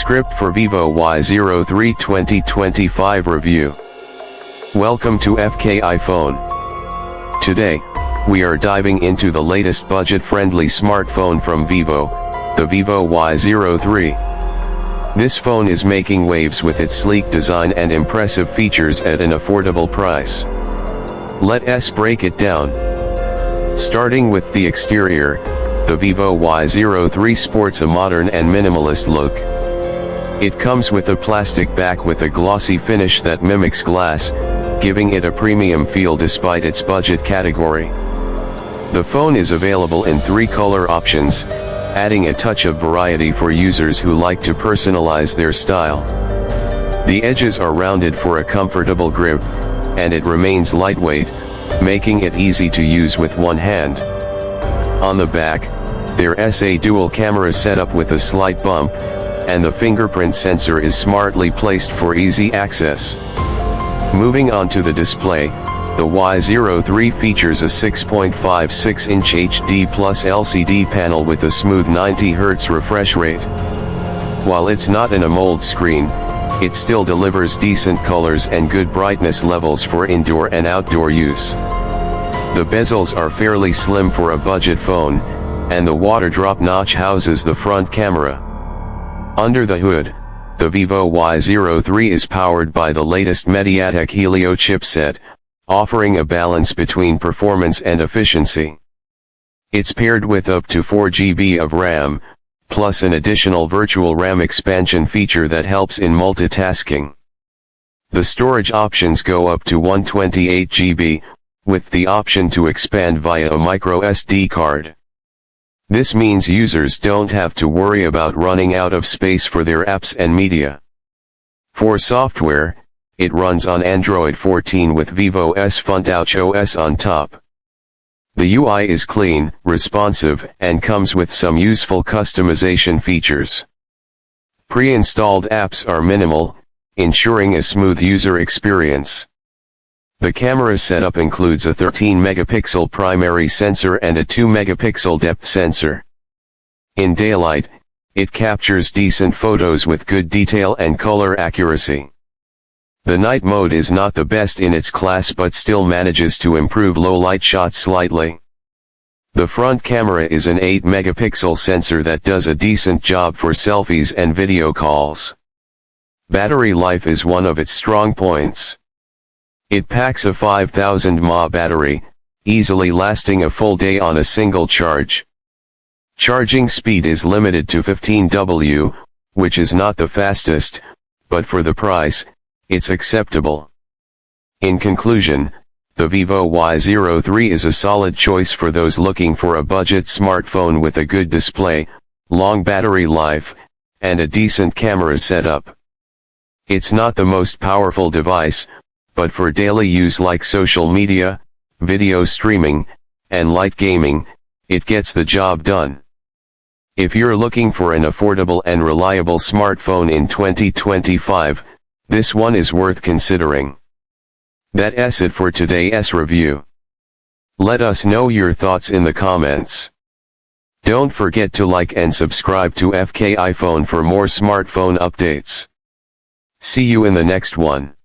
Script for Vivo Y03 2025 review. Welcome to FK iPhone. Today, we are diving into the latest budget-friendly smartphone from Vivo, the Vivo Y03. This phone is making waves with its sleek design and impressive features at an affordable price. Let us break it down. Starting with the exterior, the Vivo Y03 sports a modern and minimalist look. It comes with a plastic back with a glossy finish that mimics glass, giving it a premium feel despite its budget category. The phone is available in 3 color options, adding a touch of variety for users who like to personalize their style. The edges are rounded for a comfortable grip, and it remains lightweight, making it easy to use with one hand. On the back, there's a dual camera setup with a slight bump, and the fingerprint sensor is smartly placed for easy access. Moving on to the display, the Y03 features a 6.56-inch HD+ LCD panel with a smooth 90Hz refresh rate. While it's not an AMOLED screen, it still delivers decent colors and good brightness levels for indoor and outdoor use. The bezels are fairly slim for a budget phone, and the water drop notch houses the front camera. Under the hood, the Vivo Y03 is powered by the latest MediaTek Helio chipset, offering a balance between performance and efficiency. It's paired with up to 4 GB of RAM, plus an additional virtual RAM expansion feature that helps in multitasking. The storage options go up to 128 GB, with the option to expand via a micro SD card. This means users don't have to worry about running out of space for their apps and media. For software, it runs on Android 14 with Vivo's FontOS OS on top. The UI is clean, responsive, and comes with some useful customization features. Pre-installed apps are minimal, ensuring a smooth user experience. The camera setup includes a 13-megapixel primary sensor and a 2-megapixel depth sensor. In daylight, it captures decent photos with good detail and color accuracy. The night mode is not the best in its class but still manages to improve low-light shots slightly. The front camera is an 8-megapixel sensor that does a decent job for selfies and video calls. Battery life is one of its strong points. It packs a 5000 mAh battery, easily lasting a full day on a single charge. Charging speed is limited to 15 W, which is not the fastest, but for the price, it's acceptable. In conclusion, the Vivo Y03 is a solid choice for those looking for a budget smartphone with a good display, long battery life, and a decent camera setup. It's not the most powerful device, but for daily use like social media, video streaming, and light gaming, it gets the job done. If you're looking for an affordable and reliable smartphone in 2025, this one is worth considering. That's it for today's review. Let us know your thoughts in the comments. Don't forget to like and subscribe to FK iPhone for more smartphone updates. See you in the next one.